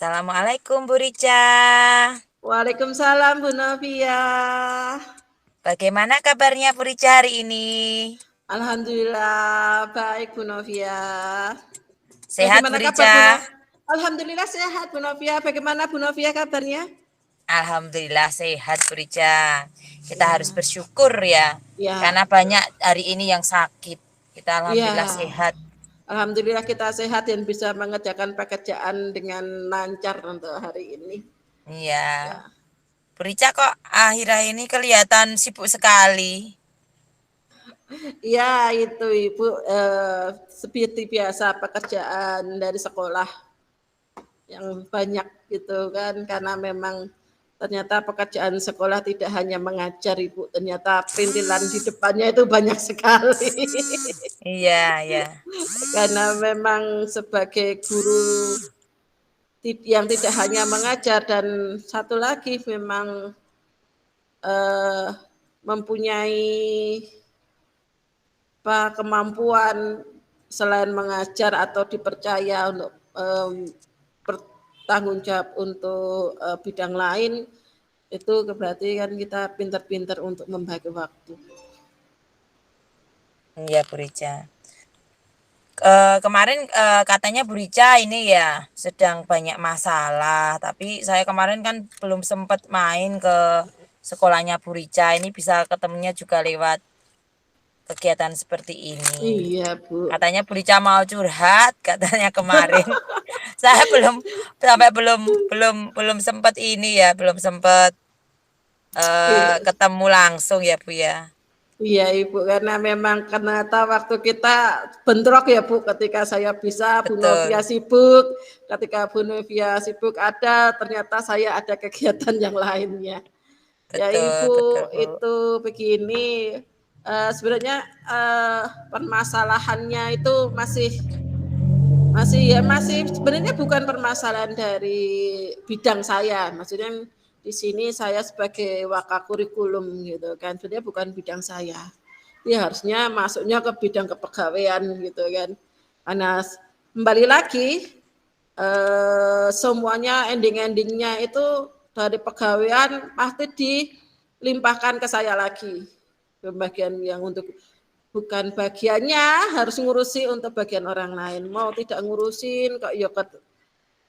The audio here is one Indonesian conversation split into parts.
Assalamualaikum Bu Rica. Waalaikumsalam Bu Novia. Bagaimana kabarnya Bu Rica hari ini? Alhamdulillah baik Bu Novia. Sehat Bu Bagaimana kabar Bu Rica? Novia? Alhamdulillah sehat Bu Novia. Bagaimana Bu Novia kabarnya? Alhamdulillah sehat Bu Rica. Kita harus Ya, bersyukur ya. ya, Karena banyak hari ini yang sakit. Kita alhamdulillah ya. sehat. Alhamdulillah kita sehat dan bisa mengerjakan pekerjaan dengan lancar untuk hari ini. Iya. Ya, Bu Rica kok akhir-akhir ini kelihatan sibuk sekali. ya itu Ibu seperti biasa pekerjaan dari sekolah yang banyak gitu kan karena memang ternyata pekerjaan sekolah tidak hanya mengajar Ibu, ternyata perintilan di depannya itu banyak sekali. Iya, ya. Karena memang sebagai guru yang tidak hanya mengajar dan satu lagi memang eh, mempunyai kemampuan selain mengajar atau dipercaya untuk bertanggung jawab untuk bidang lain, itu berarti kan kita pintar-pintar untuk membagi waktu. Iya Bu Rica. Kemarin katanya Bu Rica ini ya sedang banyak masalah, tapi saya kemarin kan belum sempat main ke sekolahnya Bu Rica. Ini bisa ketemunya juga lewat kegiatan seperti ini. Iya Bu. Katanya Bu Rica mau curhat, katanya kemarin. Saya belum sempat ini ya, belum sempat ketemu langsung ya Bu ya. Iya Ibu, karena memang ternyata waktu kita bentrok ya Bu, ketika saya bisa Bu Novia Betul, sibuk, ketika Bu Novia sibuk ada, ternyata saya ada kegiatan yang lainnya. Ya betul, betul Ibu, Bu. itu begini, sebenarnya permasalahannya itu masih sebenarnya bukan permasalahan dari bidang saya, maksudnya di sini saya sebagai wakakurikulum gitu kan, sebenarnya bukan bidang saya. Dia harusnya masuknya ke bidang kepegawaian gitu kan. Karena kembali lagi semuanya ending-endingnya itu dari pegawaian pasti dilimpahkan ke saya lagi. Bagian yang untuk bukan bagiannya harus ngurusi untuk bagian orang lain. Mau tidak ngurusin kok ya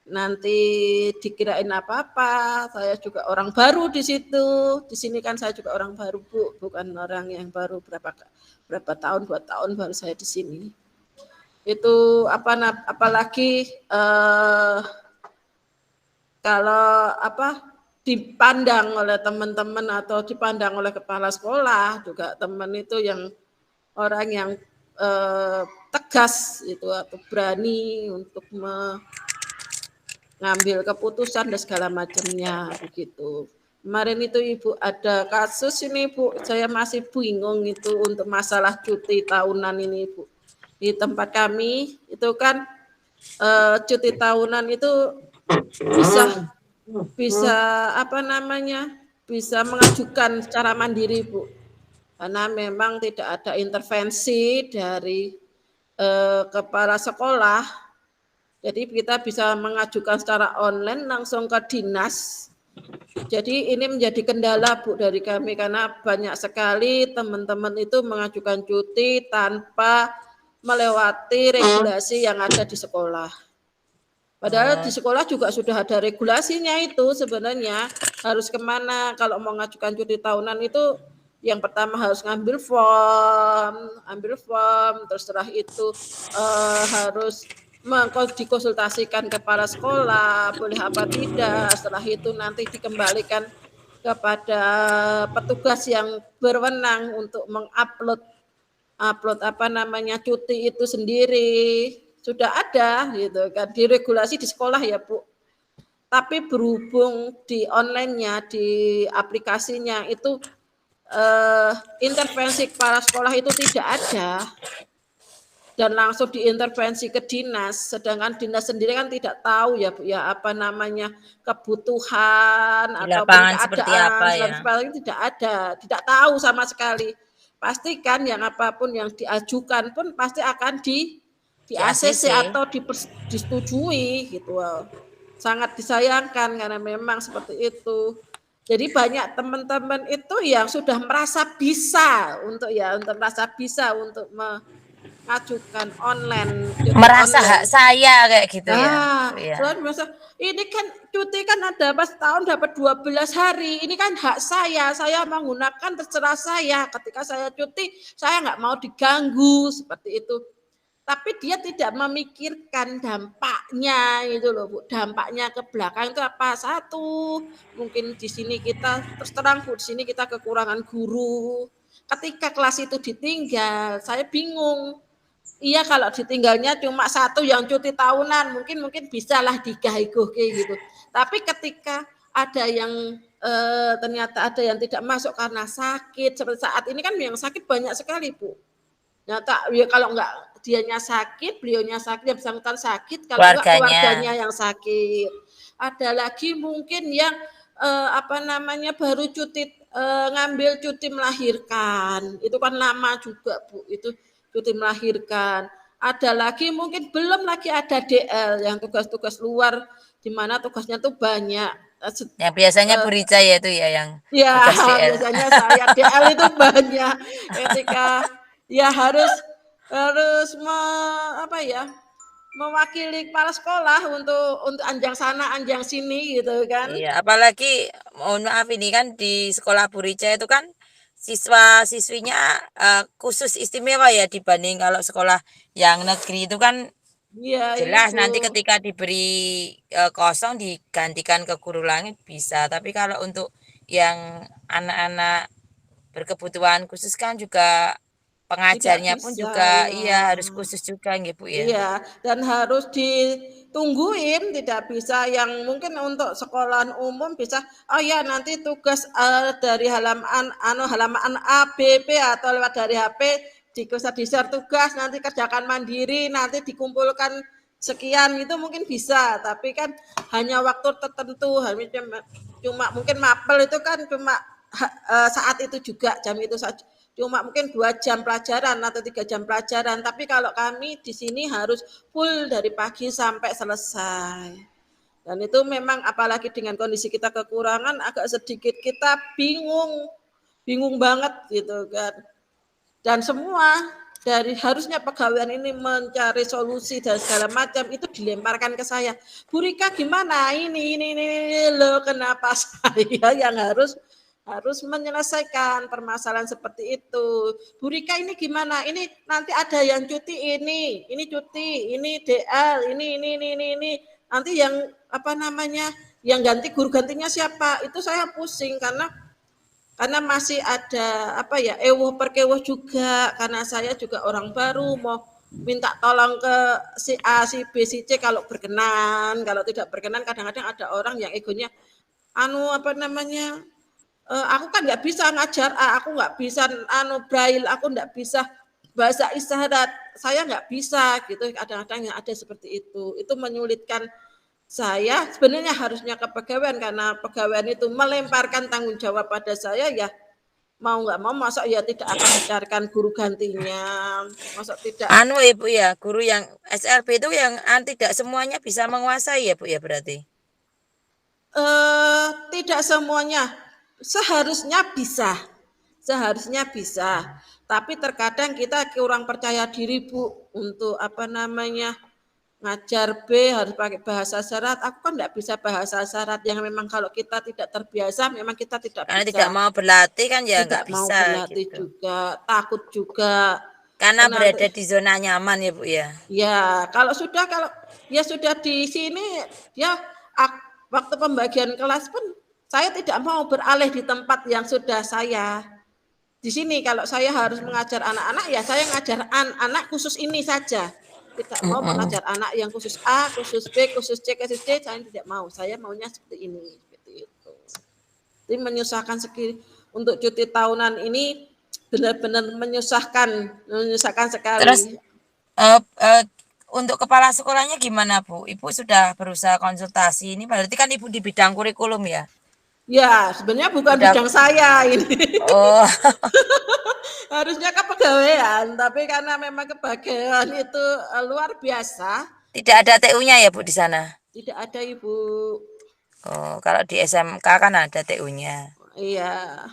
nanti dikirain apa-apa. Saya juga orang baru di situ. Di sini kan saya juga orang baru Bu, bukan orang yang baru berapa tahun, 2 tahun baru saya di sini. Itu apalagi kalau dipandang oleh teman-teman atau dipandang oleh kepala sekolah juga teman itu yang orang yang tegas itu atau berani untuk mengambil keputusan dan segala macamnya begitu. Kemarin itu Ibu ada kasus ini Bu, saya masih bingung itu untuk masalah cuti tahunan ini Bu. Di tempat kami itu kan cuti tahunan itu bisa bisa bisa mengajukan secara mandiri Bu, karena memang tidak ada intervensi dari kepala sekolah, jadi kita bisa mengajukan secara online langsung ke dinas. Jadi ini menjadi kendala Bu dari kami karena banyak sekali teman-teman itu mengajukan cuti tanpa melewati regulasi yang ada di sekolah. Padahal di Oh, sekolah juga sudah ada regulasinya itu sebenarnya harus kemana kalau mau mengajukan cuti tahunan itu yang pertama harus ambil form, terus setelah itu harus dikonsultasikan kepada sekolah, boleh apa tidak, setelah itu nanti dikembalikan kepada petugas yang berwenang untuk mengupload cuti itu sendiri sudah ada gitu kan diregulasi di sekolah ya Bu, tapi berhubung di online-nya di aplikasinya itu intervensi kepala sekolah itu tidak ada dan langsung diintervensi ke dinas, sedangkan dinas sendiri kan tidak tahu ya Bu ya kebutuhan di ataupun lapangan seperti apa keadaan dan ya? sebagainya tidak ada, tidak tahu sama sekali. Pastikan yang apapun yang diajukan pun pasti akan di Di ACC ACC. atau disetujui gitu. sangat disayangkan karena memang seperti itu. Jadi banyak teman-teman itu yang sudah merasa bisa untuk mengajukan cuti Merasa hak online. saya kayak gitu ya, Nah, Bu ya. soalnya masa ini kan cuti kan ada pas tahun dapat 12 hari. Ini kan hak saya menggunakan terserah saya. Ketika saya cuti, saya nggak mau diganggu seperti itu. Tapi dia tidak memikirkan dampaknya itu loh, Bu. Dampaknya ke belakang itu apa? Satu, mungkin di sini kita terus terang Bu, di sini kita kekurangan guru. Ketika kelas itu ditinggal, saya bingung. Iya kalau ditinggalnya cuma satu yang cuti tahunan mungkin bisalah digahigoke gitu. Tapi ketika ada yang ternyata ada yang tidak masuk karena sakit seperti saat ini kan yang sakit banyak sekali Bu. Nyata ya kalau enggak dianya sakit, beliaunya sakit, yang bersangkutan sakit, kalau enggak Keluarganya. keluarganya yang sakit. Ada lagi mungkin yang baru ngambil cuti melahirkan. Itu kan lama juga Bu, itu cuti melahirkan. Ada lagi mungkin belum lagi ada DL yang tugas-tugas luar di mana tugasnya tuh banyak. Yang biasanya Bu Rica ya itu ya yang Ya, tugas DL. biasanya saya DL itu banyak ketika ya harus harus me, apa ya mewakili kepala sekolah untuk anjang sana anjang sini gitu kan. Iya, apalagi mohon maaf ini kan di sekolah Bu Rica itu kan siswa-siswinya khusus istimewa ya dibanding kalau sekolah yang negeri itu kan Iya jelas itu. nanti ketika diberi kosong digantikan ke guru langit bisa. Tapi kalau untuk yang anak-anak berkebutuhan khusus kan juga Tidak pengajarnya pun bisa juga ya. iya harus khusus juga nggih Bu ya. Iya, dan harus ditungguin, tidak bisa yang mungkin untuk sekolahan umum bisa, oh ya nanti tugas dari halaman A, B, P atau lewat dari HP bisa di-share tugas, nanti kerjakan mandiri, nanti dikumpulkan sekian itu mungkin bisa, tapi kan hanya waktu tertentu, cuma mungkin mapel itu kan cuma saat itu juga jam itu saja cuma mungkin 2 jam pelajaran atau 3 jam pelajaran. Tapi kalau kami di sini harus full dari pagi sampai selesai. Dan itu memang apalagi dengan kondisi kita kekurangan agak sedikit kita bingung banget gitu kan. Dan semua dari harusnya pegawaian ini mencari solusi dan segala macam itu dilemparkan ke saya. Bu Rika gimana ini loh kenapa saya yang harus menyelesaikan permasalahan seperti itu. Bu Rika ini gimana? Ini nanti ada yang cuti ini cuti, ini DL, ini. Nanti yang yang ganti guru gantinya siapa? Itu saya pusing karena masih ada ewuh perkewuh juga karena saya juga orang baru mau minta tolong ke si A, si B, si C kalau berkenan, kalau tidak berkenan kadang-kadang ada orang yang egonya aku kan nggak bisa ngajar aku nggak bisa braille, aku nggak bisa bahasa isyarat, saya nggak bisa gitu. Kadang-kadang yang ada seperti itu menyulitkan saya. Sebenarnya harusnya kepegawaian karena pegawaian itu melemparkan tanggung jawab pada saya ya mau nggak mau masa ya tidak akan mencarikan guru gantinya, masa tidak Ibu ya, guru yang SLB itu yang tidak semuanya bisa menguasai ya Bu ya berarti. Tidak semuanya, seharusnya bisa, tapi terkadang kita kurang percaya diri Bu untuk ngajar B harus pakai bahasa syarat. Aku kan tidak bisa bahasa syarat yang memang kalau kita tidak terbiasa memang kita tidak Karena tidak bisa, mau berlatih kan ya tidak nggak mau bisa berlatih gitu. juga, takut juga. Karena Nanti berada di zona nyaman ya Bu ya. ya kalau ya sudah di sini ya waktu pembagian kelas pun saya tidak mau beralih di tempat yang sudah saya di sini. Kalau saya harus mengajar anak-anak ya saya ngajar anak khusus ini saja, tidak mau mengajar anak yang khusus A, khusus B, khusus C, khusus D, saya tidak mau. Saya maunya seperti ini, seperti itu. Jadi menyusahkan untuk cuti tahunan ini benar-benar menyusahkan Terus sekali. untuk kepala sekolahnya gimana Bu? Ibu sudah berusaha konsultasi ini berarti kan Ibu di bidang kurikulum ya? Ya, sebenarnya bukan Udah bidang saya ini. oh Harusnya kepegawaian, tapi karena memang kebagian itu luar biasa. tidak ada TU-nya ya Bu di sana? Tidak ada Ibu. Oh, kalau di SMK kan ada TU-nya. Iya.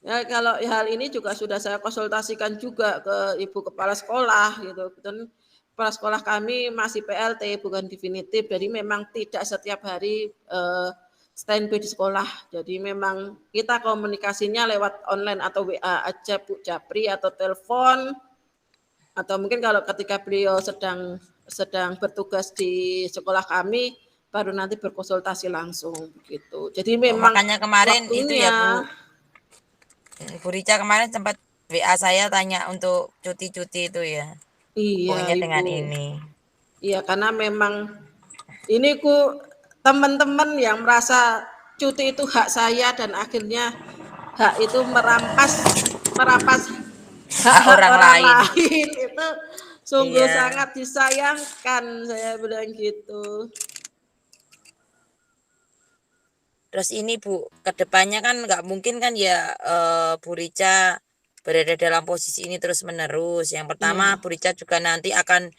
Ya kalau hal ini juga sudah saya konsultasikan juga ke Ibu Kepala Sekolah gitu. Dan kepala sekolah kami masih PLT bukan definitif. Jadi memang tidak setiap hari standby di sekolah. Jadi memang kita komunikasinya lewat online atau WA aja Bu Japri atau telepon atau mungkin kalau ketika beliau sedang sedang bertugas di sekolah kami baru nanti berkonsultasi langsung begitu. Jadi Oh, memang makanya kemarin itu ya Bu, waktunya Bu Rica kemarin sempat WA saya tanya untuk cuti-cuti itu ya. iya Hubungannya Ibu. dengan ini. Iya karena memang ini ku teman-teman yang merasa cuti itu hak saya dan akhirnya hak itu merampas merampas Hak hak-hak orang orang lain. lain itu sungguh Iya. sangat disayangkan saya bilang gitu. Terus ini Bu, kedepannya kan nggak mungkin kan ya Bu Rica berada dalam posisi ini terus menerus. Yang pertama Iya. Bu Rica juga nanti akan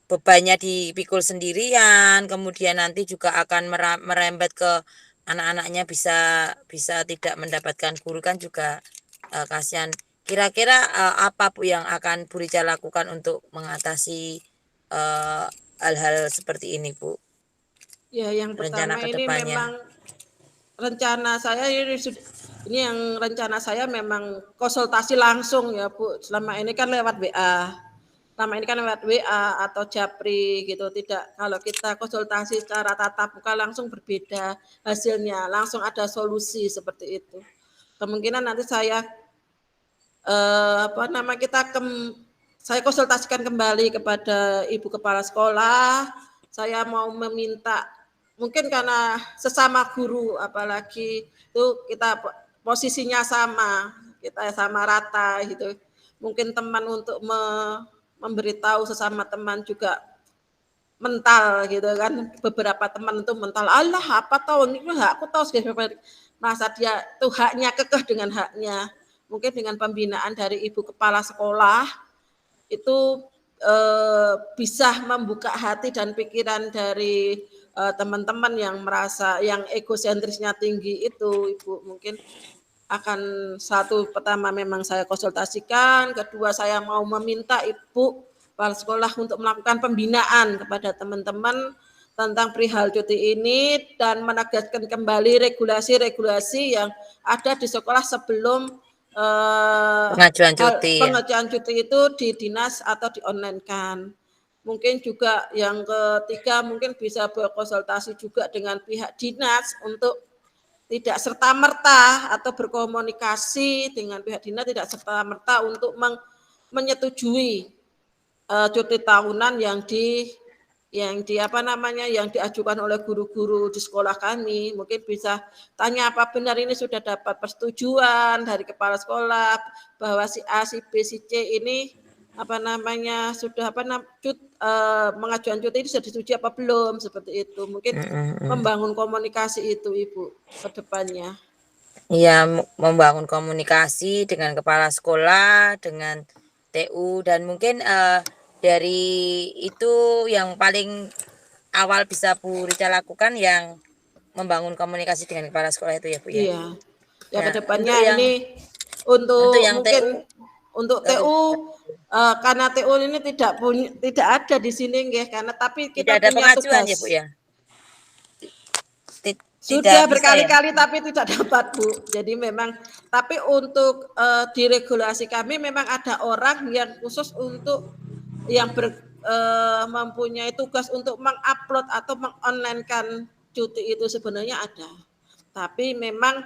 bebannya dipikul sendirian, kemudian nanti juga akan merembet ke anak-anaknya bisa bisa tidak mendapatkan guru kan juga kasihan. Kira-kira apa Bu yang akan Bu Rica lakukan untuk mengatasi hal-hal seperti ini Bu? Ya, yang Rencana pertama ini kedepannya. memang rencana saya ini yang rencana saya memang konsultasi langsung ya Bu. Selama ini kan lewat WA. Selama ini kan lewat WA atau Japri gitu. Tidak kalau kita konsultasi secara tatap muka langsung berbeda hasilnya, langsung ada solusi seperti itu. Kemungkinan nanti saya apa nama kita saya konsultasikan kembali kepada Ibu Kepala Sekolah. Saya mau meminta mungkin karena sesama guru apalagi itu kita posisinya sama, kita sama rata gitu. Mungkin teman untuk memberitahu sesama teman juga mental gitu kan. Beberapa teman itu mental, Allah apa tahu ini hakku tahu segala masa dia itu haknya kekeh dengan haknya. Mungkin dengan pembinaan dari Ibu Kepala Sekolah itu bisa membuka hati dan pikiran dari teman-teman yang merasa yang egosentrisnya tinggi itu Ibu mungkin akan satu pertama memang saya konsultasikan, kedua saya mau meminta Ibu kepala sekolah untuk melakukan pembinaan kepada teman-teman tentang perihal cuti ini dan menegaskan kembali regulasi-regulasi yang ada di sekolah sebelum Pengajuan cuti ya. pengajuan cuti itu di dinas atau di online kan. Mungkin juga yang ketiga mungkin bisa berkonsultasi juga dengan pihak dinas untuk tidak serta-merta atau berkomunikasi dengan pihak dinas tidak serta-merta untuk menyetujui cuti tahunan yang di apa namanya yang diajukan oleh guru-guru di sekolah kami. Mungkin bisa tanya apa benar ini sudah dapat persetujuan dari kepala sekolah bahwa si A, si B, si C ini apa namanya sudah mengajukan cuti ini sudah disetujui apa belum seperti itu. Mungkin membangun komunikasi itu Ibu ke depannya. Iya, membangun komunikasi dengan kepala sekolah, dengan TU, dan mungkin dari itu yang paling awal bisa Bu Rica lakukan yang membangun komunikasi dengan kepala sekolah itu ya Bu ya. Iya. Ya ke Nah, depannya ini untuk untuk yang mungkin TU untuk TU karena TU ini tidak ada di sini nggih karena tapi tidak kita ada punya pengajuan ya Bu tugas. ya. Tidak Sudah bisa ya. berkali-kali tapi tidak dapat Bu. Jadi memang tapi untuk di regulasi kami memang ada orang yang khusus untuk yang mempunyai tugas untuk mengupload atau mengonlinekan cuti itu sebenarnya ada. Tapi memang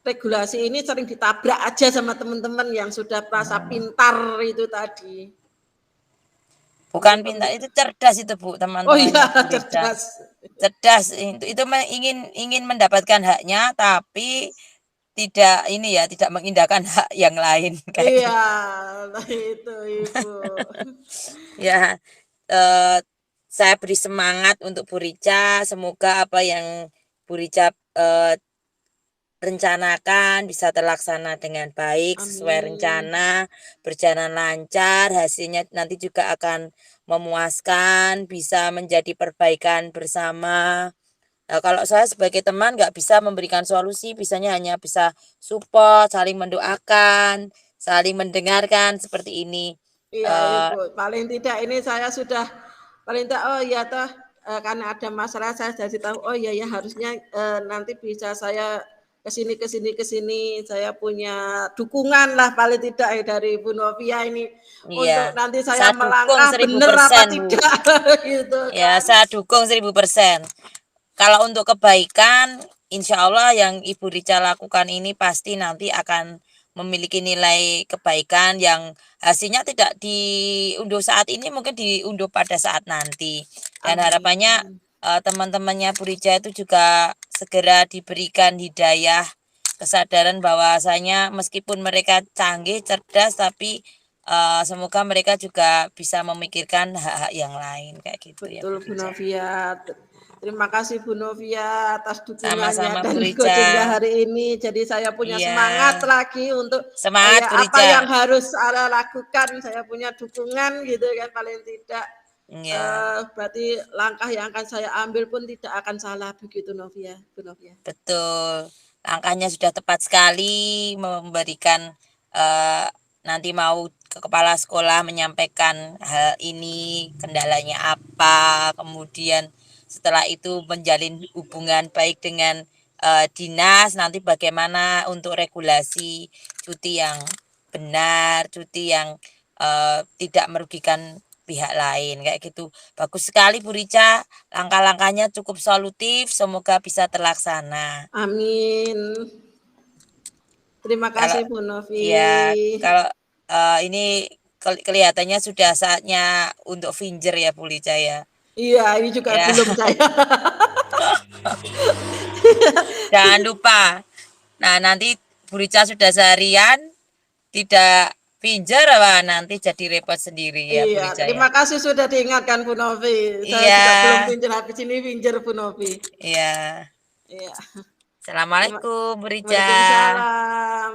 regulasi ini sering ditabrak aja sama teman-teman yang sudah merasa pintar itu tadi. Bukan Mungkin pintar, itu cerdas itu Bu, oh iya teman-temannya Bu Rica. cerdas. Cerdas itu ingin ingin mendapatkan haknya tapi tidak ini ya, tidak mengindahkan hak yang lain kayak Iya, gitu. nah itu Ibu. Ya, eh, saya beri semangat untuk Bu Rica. Semoga apa yang Bu Rica rencanakan bisa terlaksana dengan baik sesuai Amin. rencana, berjalan lancar, hasilnya nanti juga akan memuaskan, bisa menjadi perbaikan bersama. Nah, kalau saya sebagai teman nggak bisa memberikan solusi, bisanya hanya bisa support, saling mendoakan, saling mendengarkan seperti ini. Iya, Eh, Ibu. Paling tidak ini saya sudah paling tidak oh iya toh karena ada masalah saya jadi tahu oh iya ya harusnya nanti bisa saya ke sini ke sini ke sini saya punya dukungan lah paling tidak dari Bu Novia ini iya, untuk nanti saya saya dukung melangkah benar apa 1000%, Bu. tidak gitu Ya, kan. saya dukung 1000%. Kalau untuk kebaikan, insya Allah yang Ibu Rica lakukan ini pasti nanti akan memiliki nilai kebaikan yang hasilnya tidak diunduh saat ini, mungkin diunduh pada saat nanti. Dan harapannya Amin. teman-temannya Bu Rica itu juga segera diberikan hidayah, kesadaran bahwasanya meskipun mereka canggih, cerdas, tapi semoga mereka juga bisa memikirkan hak-hak yang lain kayak gitu ya Bu Betul Bu Rica. Novia. Terima kasih Bu Novia atas dukungannya Sama-sama dan Bu Rica. coachingnya hari ini. Jadi saya punya Iya. semangat lagi untuk Semangat ya Bu apa Rica. yang harus saya lakukan. Saya punya dukungan gitu kan paling tidak. Iya, Berarti langkah yang akan saya ambil pun tidak akan salah begitu Novia, Bu Novia. betul. Langkahnya sudah tepat sekali memberikan eh, nanti mau ke kepala sekolah menyampaikan hal ini, kendalanya apa, kemudian setelah itu menjalin hubungan baik dengan dinas, nanti bagaimana untuk regulasi cuti yang benar, cuti yang tidak merugikan pihak lain kayak gitu. Bagus sekali Bu Rica, langkah-langkahnya cukup solutif, semoga bisa terlaksana. Amin. Terima Kalau kasih Bu Novi. ya kalau ini kelihatannya sudah saatnya untuk finger ya Bu Rica ya. Iya, ini juga Ya, belum saya. jangan lupa. Nah, nanti Bu Rica sudah seharian tidak finger apa nanti jadi repot sendiri ya Bu Iya, Rica ya. terima kasih sudah diingatkan Bu Novi. Saya Iya, juga belum pinjam habis ini pinjam Bu Novi. iya. Iya. Terima, Assalamualaikum Bu Rica. Waalaikumsalam.